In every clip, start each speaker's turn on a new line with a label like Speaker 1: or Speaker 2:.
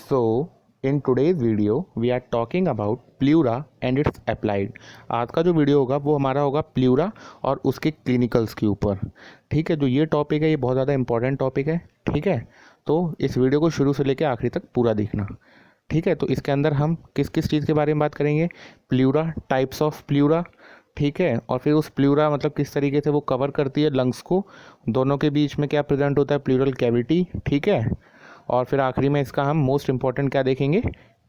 Speaker 1: So, in today's video, we are talking about pleura and it's applied. आज का जो video होगा वो हमारा होगा प्ल्यूरा और उसके क्लिनिकल्स के ऊपर। ठीक है, जो ये टॉपिक है ये बहुत ज़्यादा इंपॉर्टेंट टॉपिक है। ठीक है, तो इस वीडियो को शुरू से लेकर आखिरी तक पूरा देखना। ठीक है, तो इसके अंदर हम किस किस चीज़ के बारे में बात करेंगे? प्ल्यूरा, टाइप्स ऑफ प्ल्यूरा। ठीक है, और फिर उस प्ल्यूरा मतलब किस तरीके से वो कवर करती है लंग्स को, दोनों के बीच में क्या प्रेजेंट होता है, प्ल्यूरल कैविटी। ठीक है, और फिर आखिरी में इसका हम मोस्ट इम्पॉर्टेंट क्या देखेंगे,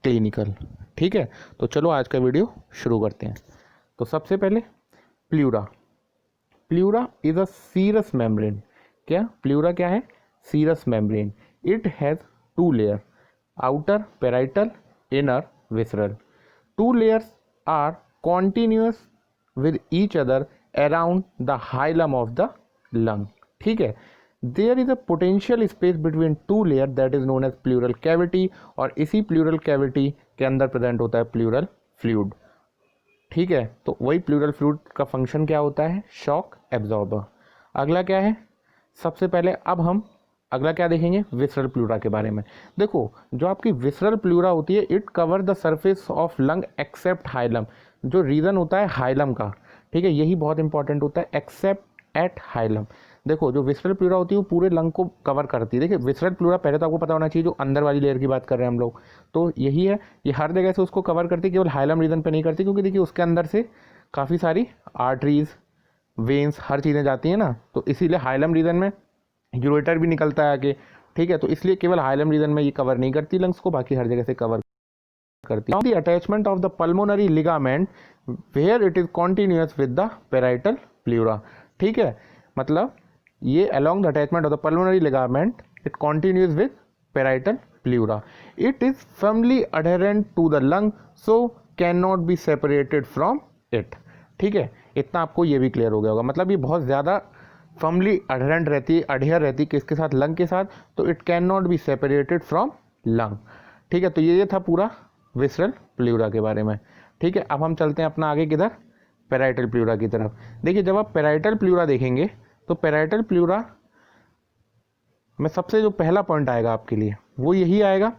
Speaker 1: क्लिनिकल। ठीक है, तो चलो आज का वीडियो शुरू करते हैं। तो सबसे पहले pleura. Pleura is a serous membrane. क्या प्ल्यूरा क्या है? Serous membrane. It has two layer, outer parietal, inner visceral. Two layers are continuous with each other around the hilum of the lung. ठीक है, there is a potential space between two layers that is known as pleural cavity, और इसी pleural cavity के अंदर present होता है pleural fluid। ठीक है, तो वही pleural fluid का फंक्शन क्या होता है? Shock absorber. अगला क्या है? सबसे पहले अब हम अगला क्या देखेंगे? विसरल प्ल्यूरा के बारे में। देखो, जो आपकी विसरल प्ल्यूरा होती है, it cover the surface of lung except hilum. जो रीजन होता है हाइलम का, ठीक है, यही बहुत इंपॉर्टेंट होता है, एक्सेप्ट एट हाइलम। देखो, जो विसरल प्ल्यूरा होती है वो पूरे लंग को कवर करती है। देखिए, विसरल प्ल्यूरा पहले तो आपको पता होना चाहिए, जो अंदर वाली लेयर की बात कर रहे हैं हम लोग, तो यही है, ये हर जगह से उसको कवर करती है, केवल हाइलम रीजन पे नहीं करती, क्योंकि देखिए उसके अंदर से काफ़ी सारी आर्टरीज, वेन्स, हर चीज़ें जाती हैं ना, तो इसीलिए हाइलम रीजन में यूरेटर भी निकलता है आगे। ठीक है, तो इसलिए केवल हाइलम रीजन में ये कवर नहीं करती लंग्स को, बाकी हर जगह से कवर करती है। The attachment of the pulmonary ligament where it is continuous with the parietal pleura. ठीक है, मतलब ये along the attachment of the pulmonary ligament it continuous with parietal pleura. It is firmly adherent to the lung, so can not be separated from it. ठीक है, इतना आपको ये भी क्लियर हो गया होगा। मतलब ये बहुत ज़्यादा फर्मली अडहेरेंट रहती है, अडहेयर रहती है किसके साथ? लंग के साथ, तो it can not be separated from lung. ठीक है, तो ये था पूरा विसरल प्ल्यूरा के बारे में। ठीक है, अब हम चलते हैं अपना आगे किधर? पेराइटल प्ल्यूरा की तरफ। देखिए, जब आप पेराइटल प्ल्यूरा देखेंगे तो पेराइटल प्ल्यूरा में सबसे जो पहला पॉइंट आएगा आपके लिए वो यही आएगा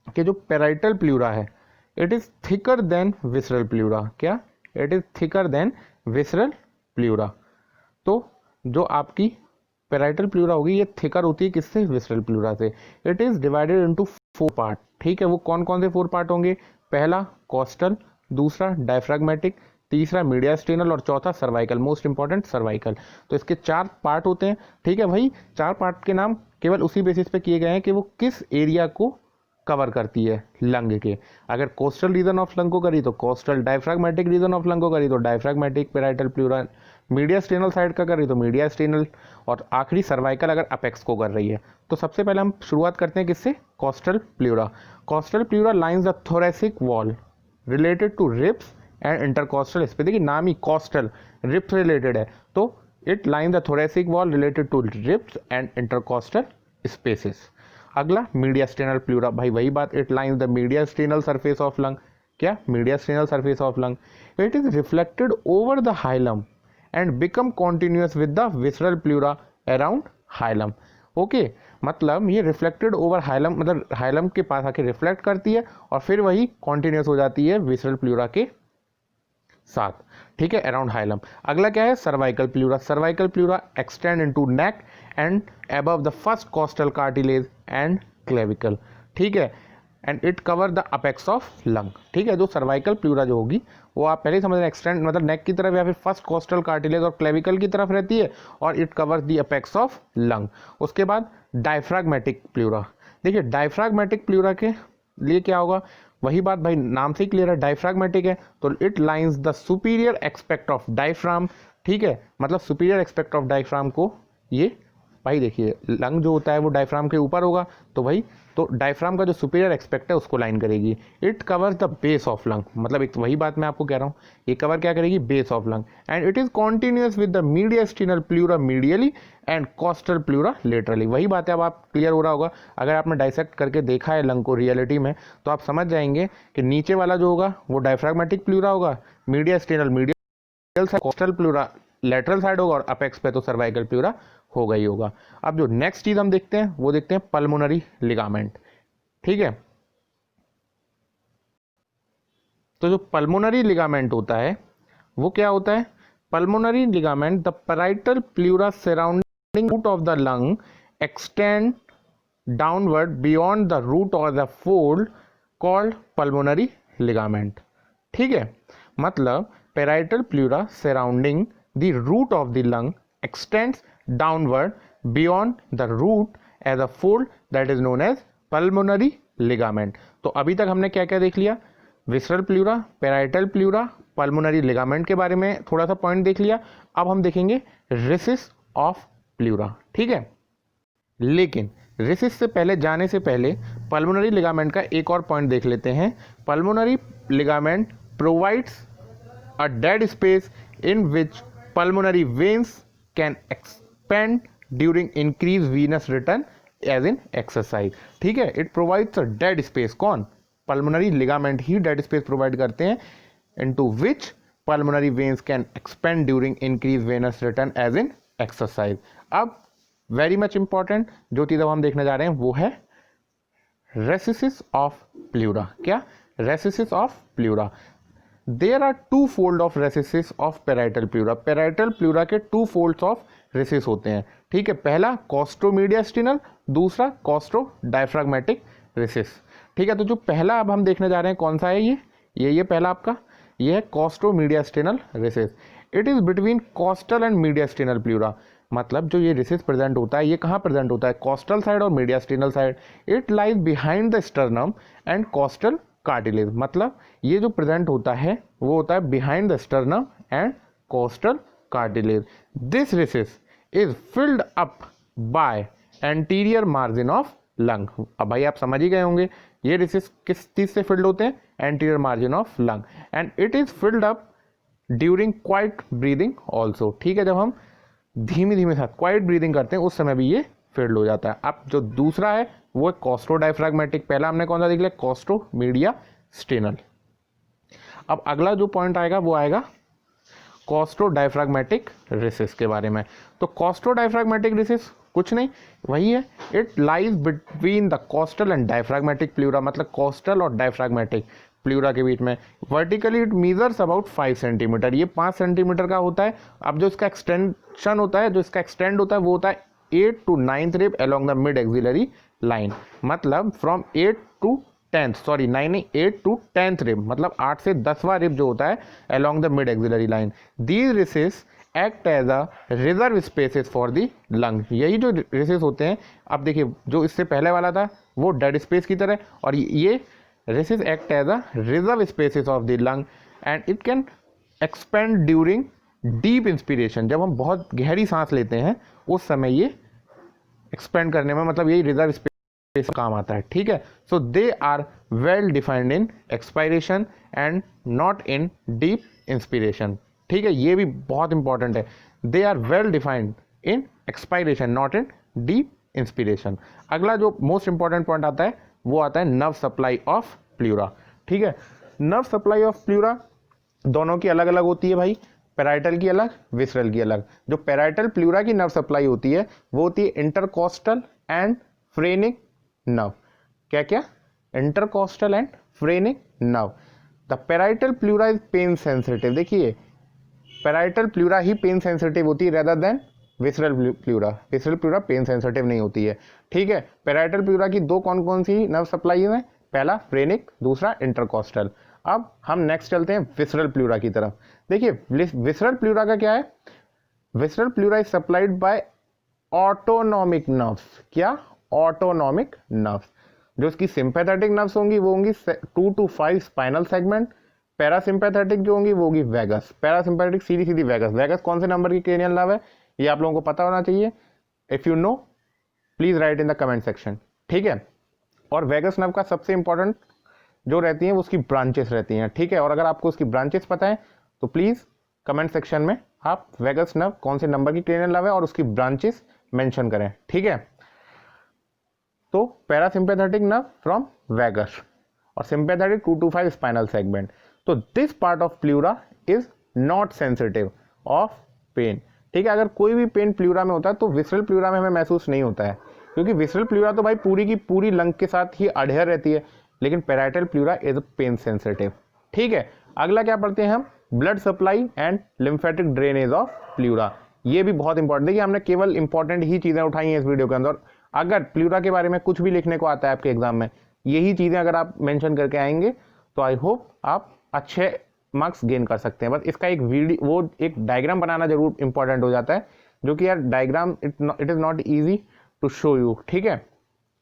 Speaker 1: कि जो पेराइटल प्ल्यूरा है it is thicker than visceral pleura. क्या? It is thicker than visceral pleura. तो जो आपकी पेराइटल प्ल्यूरा होगी ये थिकर होती है किससे? विसरल प्ल्यूरा से। It is divided into 4 part. ठीक है, वो कौन कौन से 4 पार्ट होंगे? पहला कॉस्टल, दूसरा डायफ्रैग्मेटिक, तीसरा मीडियास्टिनल और चौथा सर्वाइकल। Most important cervical. तो इसके 4 पार्ट होते हैं। ठीक है, वही 4 पार्ट के नाम केवल उसी बेसिस पे किए गए हैं कि वो किस एरिया को कवर करती है लंग के। अगर कोस्टल रीजन ऑफ लंग को करी तो costal, diaphragmatic region of lung को करी तो diaphragmatic parietal pleura, mediastinal side का करी तो मीडियास्टिनल, और आखिरी सर्वाइकल अगर अपेक्स को कर रही है। तो सबसे पहले हम शुरुआत करते हैं किससे? Costal pleura. Costal pleura lines the thoracic wall related to ribs and intercostal space. देखिए, नाम ही कोस्टल, रिब्स रिलेटेड है, तो it line the thoracic wall related to ribs and intercostal spaces. अगला मीडियास्टिनल प्ल्यूरा, भाई वही बात, it lines the mediastinal surface of lung. क्या? Mediastinal surface of lung. It is reflected over the hilum and become continuous with the visceral pleura around hilum. Okay, मतलब ये reflected over hilum, मतलब hilum के पास आके reflect करती है और फिर वही कॉन्टिन्यूअस हो जाती है विसरल प्ल्यूरा के साथ। ठीक है, अराउंड हाइलम। अगला क्या है? Cervical pleura. Cervical pleura extend into neck and above the first costal cartilage and clavicle. ठीक है, and it cover the apex of lung. ठीक है, जो सर्वाइकल प्ल्यूरा जो होगी वो आप पहले ही समझ रहे हैं, एक्सटेंड मतलब नेक की तरफ या फिर फर्स्ट कॉस्टल कार्टिलेज और क्लेविकल की तरफ रहती है, और it cover the apex of lung. उसके बाद डायफ्रैग्मेटिक प्ल्यूरा। देखिए, डायफ्रैग्मेटिक प्ल्यूरा के लिए क्या होगा? वही बात, भाई नाम से ही क्लियर है, डायफ्रैग्मेटिक है, तो it lines the superior expect of diaphragm. ठीक है, मतलब सुपीरियर एक्सपेक्ट ऑफ डायफ्राम को ये, भाई देखिए लंग जो होता है वो डायफ्राम के ऊपर होगा, तो भाई तो डायफ्राम का जो सुपीरियर एक्सपेक्ट है उसको लाइन करेगी। It covers the base of lung, मतलब एक वही बात मैं आपको कह रहा हूँ, ये कवर क्या करेगी? Base of lung. And it is continuous with the mediastinal pleura medially and costal pleura laterally. वही बात है, अब आप क्लियर हो रहा होगा। अगर आपने डाइसेक्ट करके देखा है लंग को रियलिटी में तो आप समझ जाएंगे कि नीचे वाला जो होगा वो डायफ्रैग्मेटिक प्ल्यूरा होगा, mediastinal medial side, costal pleura lateral side होगा, और अपेक्स पे तो सर्वाइकल प्ल्यूरा होगा ही होगा। अब जो नेक्स्ट चीज हम देखते हैं वो देखते हैं पल्मोनरी लिगामेंट। ठीक है, तो जो पल्मोनरी लिगामेंट होता है वो क्या होता है? Pulmonary ligament, the parietal pleura surrounding root of the lung extend downward beyond the root और the fold called pulmonary ligament. ठीक है, मतलब parietal pleura surrounding the root of the lung extends downward beyond the root as a fold that is known as pulmonary ligament. तो अभी तक हमने क्या क्या देख लिया? Visceral pleura, parietal pleura, pulmonary ligament के बारे में थोड़ा सा पॉइंट देख लिया। अब हम देखेंगे रेसिस ऑफ प्लूरा। ठीक है, लेकिन रेसिस से पहले जाने से पहले पल्मोनरी लिगामेंट का एक और पॉइंट देख लेते हैं। Pulmonary ligament provides a dead space in which pulmonary veins can expand during increased venous return as in exercise। ठीक है, it provides a dead space. कौन? पल्मोनरी लिगामेंट ही डेड स्पेस प्रोवाइड करते हैं into which pulmonary veins can expand during increase venous return as in exercise. अब very much important जो चीज़ अब हम देखने जा रहे हैं वो है रेसिसिस ऑफ प्लूरा। क्या? Recesses of pleura. There are two fold of recesses of parietal pleura. Parietal pleura के टू फोल्ड्स ऑफ रेसिस होते हैं। ठीक है, पहला कॉस्ट्रोमीडियास्टिनल, दूसरा कॉस्ट्रो डायफ्राग्मेटिक रेसिस। ठीक है, तो जो पहला अब हम देखने जा रहे हैं कौन सा है? ये पहला आपका ये है costomediastinal recess. It is between costal and mediastinal pleura. मतलब जो ये रेसिस प्रेजेंट होता है ये कहाँ प्रेजेंट होता है? कॉस्टल साइड और mediastinal side. It lies behind the sternum and costal cartilage. मतलब ये जो प्रेजेंट होता है वो होता है behind the sternum and costal cartilage. This recess is filled up by anterior margin of lung. अब भाई आप समझ ही गए होंगे ये रेसिस किस चीज से फिल्ड होते हैं? Anterior margin of lung. And it is filled up during quite breathing also. ठीक है, जब हम धीमे धीमे साथ क्वाइट ब्रीदिंग करते हैं उस समय भी ये फिल्ड हो जाता है। अब जो दूसरा है वो है कॉस्ट्रो डायफ्राग्मेटिक। पहला हमने कौन सा देख लिया? कॉस्ट्रो मीडियास्टिनल। अब अगला जो पॉइंट आएगा वो आएगा कॉस्ट्रो डायफ्राग्मेटिक रेसिस के बारे में। तो कॉस्ट्रो डायफ्राग्मेटिक रेसिस कुछ नहीं, वही है it lies between the costal and diaphragmatic pleura. मतलब कॉस्टल और डायफ्राग्मेटिक प्लूरा के बीच में। Vertically it measures about 5 centimetre. ये 5 सेंटीमीटर का होता है। अब जो इसका एक्सटेंशन होता है, जो इसका एक्सटेंड होता है वो होता है 8 to 9th rib along the mid axillary line। मतलब from 8 to 10th, sorry 8 to 10th rib, मतलब 8 से 10वां रिब जो होता है along the mid axillary line। These recesses act as a reserve spaces for the lung। यही जो races होते हैं, अब देखिए जो इससे पहले वाला था वो डेड स्पेस की तरह, और ये recesses act as a reserve spaces of the lung and it can expand during deep inspiration. जब हम बहुत गहरी सांस लेते हैं उस समय ये एक्सपेंड करने में, मतलब यही रिजर्व स्पेस काम आता है। ठीक है, so they are well defined in expiration and not in deep inspiration. ठीक है, ये भी बहुत इंपॉर्टेंट है। They are well defined in expiration not in deep inspiration. अगला जो मोस्ट इंपॉर्टेंट पॉइंट आता है वो आता है नर्व सप्लाई ऑफ प्लूरा। ठीक है, नर्व सप्लाई ऑफ प्लूरा दोनों की अलग अलग होती है भाई, पैराइटल की अलग, विसरल की अलग। जो पैराइटल प्लूरा की नर्व सप्लाई होती है वो होती है इंटरकॉस्टल एंड फ्रेनिक नर्व। क्या क्या? Intercostal and phrenic nerve. The parietal pleura is pain sensitive. देखिए पैराइटल प्लूरा ही पेन सेंसिटिव होती है rather than visceral pleura. Visceral pleura pain sensitive नहीं होती है। ठीक है, पैराइटल प्लूरा की दो कौन कौन सी नर्व सप्लाई है? पहला फ्रेनिक, दूसरा इंटरकॉस्टल। अब हम नेक्स्ट चलते हैं विसरल प्लूरा की तरफ। देखिए विसरल प्लूरा का क्या है? Visceral pleura is supplied by autonomic nerves. क्या? Autonomic nerves. जो उसकी सिंपैथेटिक नर्व्स होंगी वो होंगी 2 to 5 स्पाइनल सेगमेंट। पैरासिम्पैथेटिक जो होंगी वो होगी वैगस। पैरासिम्पैथेटिक सीधी सीधी वैगस। वैगस कौन से नंबर की क्रेनियल नर्व है ये आप लोगों को पता होना चाहिए। If you know please right in the comment section. ठीक है, और वैगस नर्व का सबसे इंपॉर्टेंट जो रहती हैं वो उसकी ब्रांचेस रहती हैं। ठीक है, और अगर आपको उसकी ब्रांचेस पता है तो प्लीज कमेंट सेक्शन में आप वैगस नर्व कौन से नंबर की क्रेनियल नर्व है और उसकी ब्रांचेस मेंशन करें। ठीक है, तो पैरासिम्पैथेटिक नर्व फ्रॉम वैगस और सिंपैथेटिक 2 to 5 स्पाइनल सेगमेंट। तो this part of pleura is not sensitive of pain. ठीक है, अगर कोई भी पेन प्लूरा में होता है तो विसरल प्लूरा में हमें महसूस नहीं होता है, क्योंकि विसरल प्लूरा तो भाई पूरी की पूरी लंग के साथ ही अडेयर रहती है, लेकिन parietal pleura is pain sensitive. ठीक है, अगला क्या पढ़ते हैं हम, blood supply and lymphatic drainage of pleura. ये भी बहुत इंपॉर्टेंट, देखिए हमने केवल इंपॉर्टेंट ही चीजें उठाई हैं इस वीडियो के अंदर। अगर प्लूरा के बारे में कुछ भी लिखने को आता है आपके एग्जाम में, यही चीजें अगर आप मेंशन करके आएंगे तो आई होप आप अच्छे मार्क्स गेन कर सकते हैं। बस इसका एक वीडियो, वो एक डायग्राम बनाना जरूर इंपॉर्टेंट हो जाता है, जो कि यार diagram it is not easy to show you, ठीक है,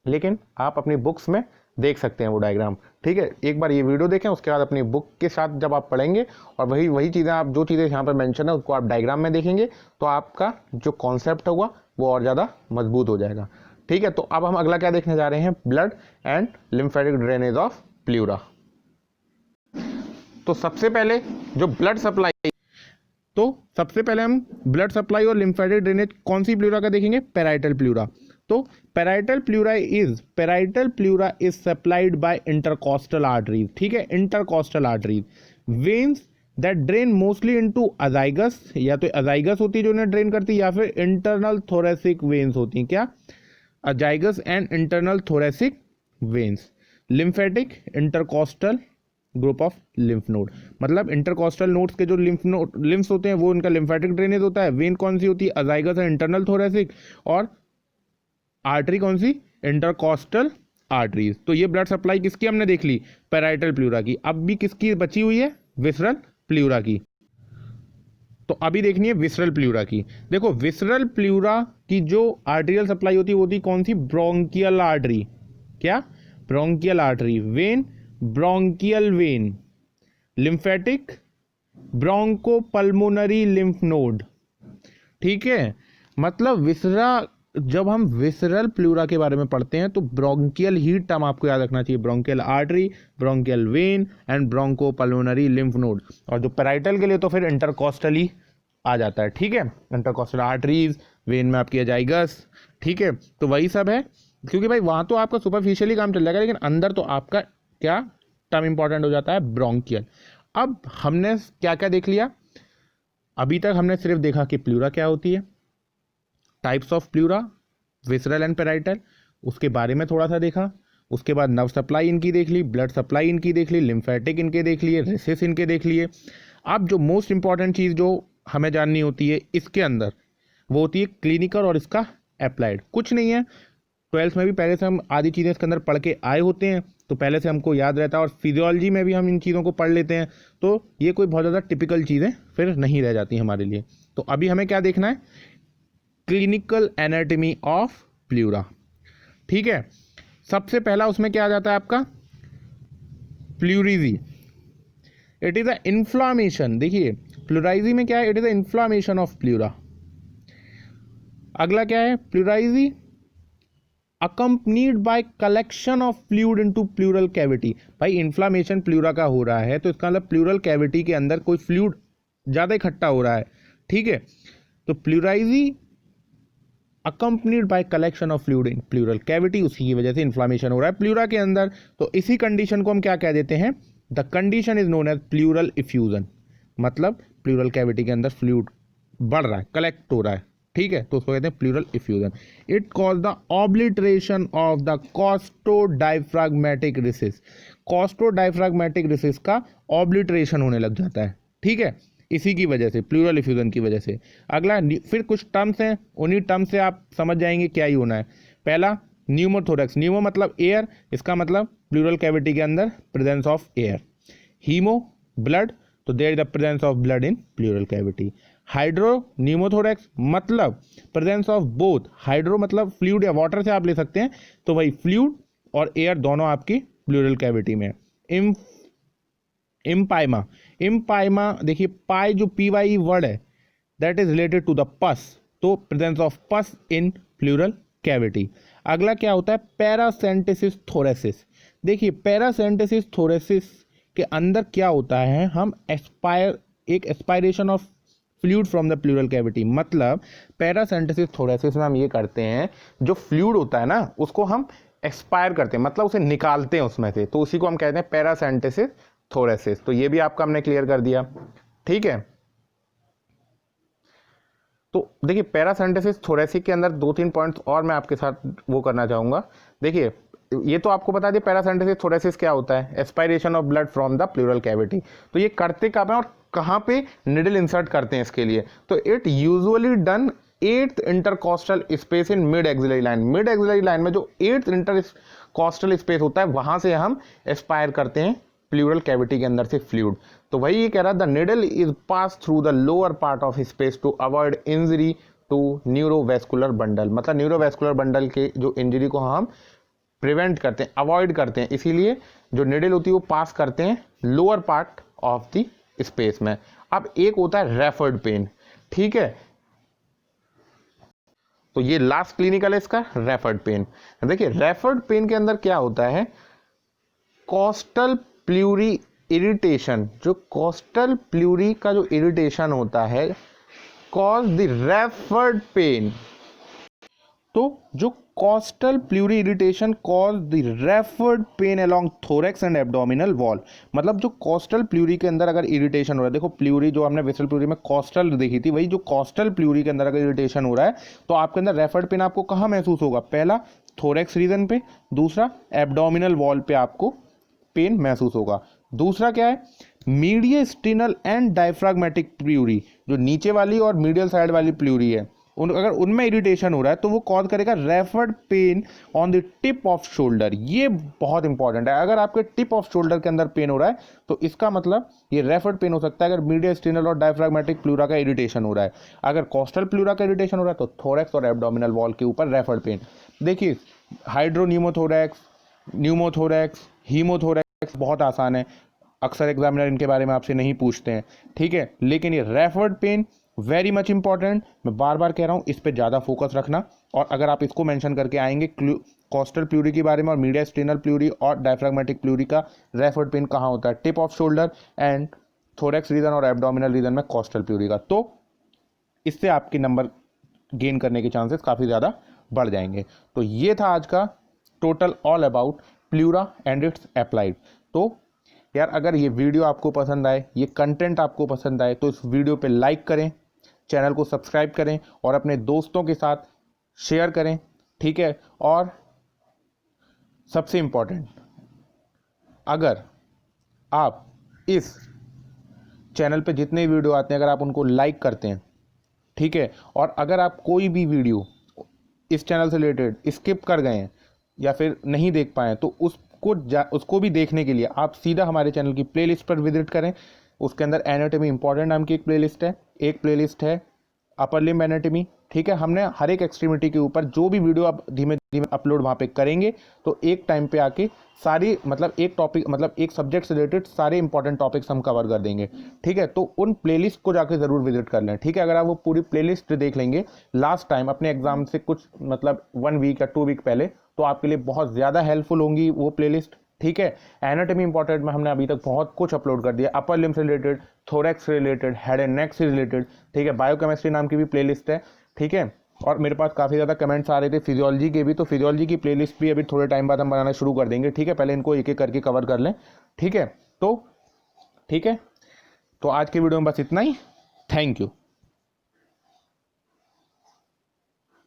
Speaker 1: लेकिन आप अपनी बुक्स में देख सकते हैं वो डायग्राम। ठीक है, एक बार ये वीडियो देखें, उसके बाद अपनी बुक के साथ जब आप पढ़ेंगे और वही चीज़ें, आप जो चीज़ें यहाँ पर मेंशन है उसको आप डायग्राम में देखेंगे तो आपका जो कॉन्सेप्ट होगा वो और ज़्यादा मजबूत हो जाएगा। ठीक है, तो अब हम अगला क्या देखने जा रहे हैं, blood and lymphatic drainage of pleura. तो सबसे पहले जो ब्लड सप्लाई, तो सबसे पहले हम ब्लड सप्लाई और लिम्फेटिक ड्रेनेज कौन सी प्लूरा का देखेंगे, पैराइटल प्लूरा। तो parietal pleura is supplied by intercostal arteries. ठीक है, intercostal arteries, veins that drain mostly into azygos, या तो अजाइगस होती है जो उन्हें ड्रेन करती है, या फिर इंटरनल थोरेसिक वेन्स होती हैं। क्या, azygos and internal thoracic veins. Lymphatic, intercostal group of lymph node, मतलब इंटरकॉस्टल नोड्स के जो लिम्फ्स होते हैं वो उनका लिम्फेटिक ड्रेनेज होता है। वेन कौन सी होती है, अजाइगस है इंटरनल थोरेसिक, और आर्टरी कौन सी, इंटरकॉस्टल आर्टरीज। तो ये ब्लड सप्लाई किसकी हमने देख ली, पैराइटल प्लूरा की। अब भी किसकी बची हुई है, विसरल प्लूरा की। तो अभी देखनी है विसरल प्लूरा की। देखो विसरल प्लूरा की जो आर्टेरियल सप्लाई होती है वो होती कौन सी, ब्रोंकियल आर्टरी। क्या, bronchial artery. When, bronchial when. Lymphatic, bronchopulmonary lymph node. ठीक है, मतलब विसरा, जब हम विसरल प्लूरा के बारे में पढ़ते हैं तो ब्रोंकियल ही टर्म आपको याद रखना चाहिए, bronchial artery, bronchial when and bronchopulmonary lymph node. और जो पैराइटल के लिए तो फिर इंटरकॉस्टल ही आ जाता है। ठीक है, इंटरकॉस्टल आर्टरीज, वेन में आपकी अजाइगस। ठीक है, तो वही सब है, क्योंकि भाई वहाँ तो आपका सुपरफिशियली काम चल जाएगा, लेकिन अंदर तो आपका क्या टर्म इंपॉर्टेंट हो जाता है, ब्रोंकियल। अब हमने क्या क्या देख लिया, अभी तक हमने सिर्फ देखा कि प्लूरा क्या होती है, types of pleura, visceral and parietal, उसके बारे में थोड़ा सा देखा। उसके बाद नर्व सप्लाई इनकी देख ली, ब्लड सप्लाई इनकी देख ली, लिम्फेटिक इनके देख लिए, रेसिस इनके देख लिए। अब जो मोस्ट इंपॉर्टेंट चीज़ जो हमें जाननी होती है इसके अंदर, वो होती है क्लिनिकल और इसका अप्लाइड। कुछ नहीं है, 12th में भी पहले से हम आधी चीज़ें इसके अंदर पढ़ के आए होते हैं, तो पहले से हमको याद रहता है, और फिजियोलॉजी में भी हम इन चीज़ों को पढ़ लेते हैं, तो ये कोई बहुत ज़्यादा टिपिकल चीज़ें फिर नहीं रह जाती हमारे लिए। तो अभी हमें क्या देखना है, क्लिनिकल एनाटॉमी ऑफ प्लूरा। ठीक है, सबसे पहला उसमें क्या आ जाता है आपका, pleurisy. It is a inflammation. देखिए प्लूराइजी में क्या है, it is a inflammation of pleura. अगला क्या है, pleurisy accompanied by collection of fluid into pleural cavity। भाई इन्फ्लामेशन प्लूरा का हो रहा है तो इसका मतलब प्लूरल कैविटी के अंदर कोई फ्लूइड ज़्यादा इकट्ठा हो रहा है। ठीक है, तो प्लूराइजी accompanied by collection of fluid in pleural cavity, उसी की वजह से इन्फ्लामेशन हो रहा है प्लूरा के अंदर। तो इसी कंडीशन को हम क्या कह देते हैं, the condition is known as pleural effusion. मतलब प्लूरल कैविटी के अंदर फ्लूइड बढ़ रहा है, कलेक्ट हो रहा है। ठीक है, तो उसको कहते हैं pleural effusion. It cause the obliteration of the costodiaphragmatic recess. Costodiaphragmatic recess का ऑब्लिटरेशन होने लग जाता है। ठीक है, इसी की वजह से, प्लूरल इफ्यूजन की वजह से। अगला फिर कुछ टर्म्स हैं, उन्हीं टर्म्स से आप समझ जाएंगे क्या ही होना है। पहला न्यूमोथोरेक्स, न्यूमो मतलब एयर, इसका मतलब प्लूरल कैविटी के अंदर presence of air. Hemo, blood, तो there is the presence of blood in pleural cavity. Hydro pneumothorax मतलब प्रेजेंस ऑफ बोथ, हाइड्रो मतलब फ्लूइड या वाटर से आप ले सकते हैं, तो वही फ्लूइड और एयर दोनों आपकी प्लूरल कैविटी में। इम्पाइमा, इम्पाइमा देखिए पाई जो PYE वर्ड है that is related to the pus, तो प्रेजेंस ऑफ पस इन प्लूरल कैविटी। अगला क्या होता है, पैरासेंटेसिस थोरेसिस। देखिए पैरासेंटेसिस थोरेसिस के अंदर क्या होता है, हम एक aspiration of fluid from the pleural cavity. मतलब पैरासेंटेसिस थोरेसिस में हम ये करते हैं, जो फ्लूइड होता है ना उसको हम एक्सपायर करते हैं, मतलब उसे निकालते हैं उसमें से, तो उसी को हम कहते हैं पैरासेंटेसिस थोरेसिस। तो ये भी आपका हमने क्लियर कर दिया। ठीक है, तो देखिए पैरासेंटेसिस थोरेसिस के अंदर 2-3 पॉइंट्स और मैं आपके साथ वो करना चाहूँगा। देखिए ये तो आपको बता दिए पैरासेंटेसिस थोरेसिस क्या होता है, aspiration of blood from the pleural cavity. तो ये करते कब है और कहाँ पे निडल इंसर्ट करते हैं इसके लिए, तो it usually done 8th intercostal space in mid axillary line. Mid axillary line में जो 8th इंटरकॉस्टल स्पेस होता है वहां से हम एस्पायर करते हैं प्लूरल कैविटी के अंदर से फ्लूइड। तो वही ये कह रहा है, the needle is pass through the lower part of space to avoid injury to neurovascular bundle. मतलब न्यूरोवेस्कुलर बंडल के जो इंजरी को हम प्रिवेंट करते हैं, अवॉइड करते हैं, इसीलिए जो निडल होती है वो पास करते हैं lower part of the space में। अब एक होता है रेफर्ड पेन, ठीक है, तो ये लास्ट क्लिनिकल है इसका, रेफर्ड पेन। देखिए रेफर्ड पेन के अंदर क्या होता है, कॉस्टल प्लूरी इरिटेशन, जो कॉस्टल प्लूरी का जो इरिटेशन होता है कॉज द रेफर्ड पेन। तो जो costal pleura irritation cause the referred pain along thorax and abdominal wall. मतलब जो कॉस्टल प्लूरी के अंदर अगर इरिटेशन हो रहा है, देखो प्लूरी जो हमने विसरल प्लूरी में कॉस्टल देखी थी, वही जो कॉस्टल प्लूरी के अंदर अगर इरिटेशन हो रहा है तो आपके अंदर रेफर्ड पेन आपको कहाँ महसूस होगा, पहला थोरेक्स रीजन पे, दूसरा एब्डोमिनल वॉल पे आपको पेन महसूस होगा। दूसरा क्या है, मीडियस्टिनल एंड डायफ्राग्मेटिक प्लूरी, जो नीचे वाली और मीडियल साइड वाली प्लूरी है, अगर उनमें इरिटेशन हो रहा है तो वो कॉज करेगा referred pain on the tip of shoulder. ये बहुत इंपॉर्टेंट है, अगर आपके टिप ऑफ शोल्डर के अंदर पेन हो रहा है तो इसका मतलब ये रेफर्ड पेन हो सकता है अगर मीडियस्टिनल और डायफ्राग्मेटिक प्लूरा का इरिटेशन हो रहा है। अगर कॉस्टल प्लूरा का इरिटेशन हो रहा है तो थोरेक्स और एब्डोमिनल वॉल के ऊपर रेफर्ड पेन। देखिए हाइड्रोन्यूमोथोरेक्स, न्यूमोथोरेक्स, हीमोथोरेक्स बहुत आसान है, अक्सर एग्जामिनर इनके बारे में आपसे नहीं पूछते हैं, ठीक है, लेकिन ये referred pain very much important, मैं बार बार कह रहा हूँ इस पे ज़्यादा फोकस रखना। और अगर आप इसको मेंशन करके आएंगे कॉस्टल प्लूरी के बारे में और मीडियस्टिनल प्लूरी और डायफ्राग्मेटिक प्लूरी का रेफर्ड पेन कहाँ होता है, tip of shoulder and thorax region और एब्डोमिनल रीजन में कॉस्टल प्लूरी का, तो इससे आपके नंबर गेन करने के चांसेस काफ़ी ज़्यादा बढ़ जाएंगे। तो ये था आज का total all about pleura and it's applied. तो यार अगर ये वीडियो आपको पसंद आए, ये कंटेंट आपको पसंद आए तो इस वीडियो पे लाइक करें, चैनल को सब्सक्राइब करें और अपने दोस्तों के साथ शेयर करें, ठीक है। और सबसे इम्पोर्टेंट, अगर आप इस चैनल पे जितने वीडियो आते हैं अगर आप उनको लाइक करते हैं, ठीक है, और अगर आप कोई भी वीडियो इस चैनल से रिलेटेड स्किप कर गए हैं या फिर नहीं देख पाए तो उसको भी देखने के लिए आप सीधा हमारे चैनल की प्लेलिस्ट पर विजिट करें। उसके अंदर एनाटॉमी इंपॉर्टेंट नाम की एक प्लेलिस्ट है अपर लिम्ब एनाटॉमी, ठीक है। हमने हर एक एक्सट्रीमिटी के ऊपर जो भी वीडियो आप धीमे धीमे अपलोड वहाँ पे करेंगे तो एक टाइम पे आके सारी मतलब एक टॉपिक मतलब एक सब्जेक्ट से रिलेटेड सारे इंपॉर्टेंट टॉपिक्स हम कवर कर देंगे, ठीक है। तो उन प्लेलिस्ट को जाके ज़रूर विजिट कर लें, ठीक है। अगर आप वो पूरी प्लेलिस्ट देख लेंगे लास्ट टाइम अपने एग्जाम से कुछ मतलब 1 वीक या 2 वीक पहले, तो आपके लिए बहुत ज़्यादा हेल्पफुल होंगी वो प्लेलिस्ट, ठीक है। एनाटॉमी इंपॉर्टेंट में हमने अभी तक बहुत कुछ अपलोड कर दिया, अपर लिम्ब से रिलेटेड, थोरेक्स से रिलेटेड, हेड एंड नेक से रिलेटेड, ठीक है। बायोकेमिस्ट्री नाम की भी प्लेलिस्ट है, ठीक है। और मेरे पास काफ़ी ज़्यादा कमेंट्स आ रहे थे फिजियोलॉजी के भी, तो फिजियोलॉजी की प्लेलिस्ट भी अभी थोड़े टाइम बाद हम बनाना शुरू कर देंगे, ठीक है। पहले इनको एक एक करके कवर कर लें, ठीक है। तो ठीक है, तो आज के वीडियो में बस इतना ही, थैंक यू।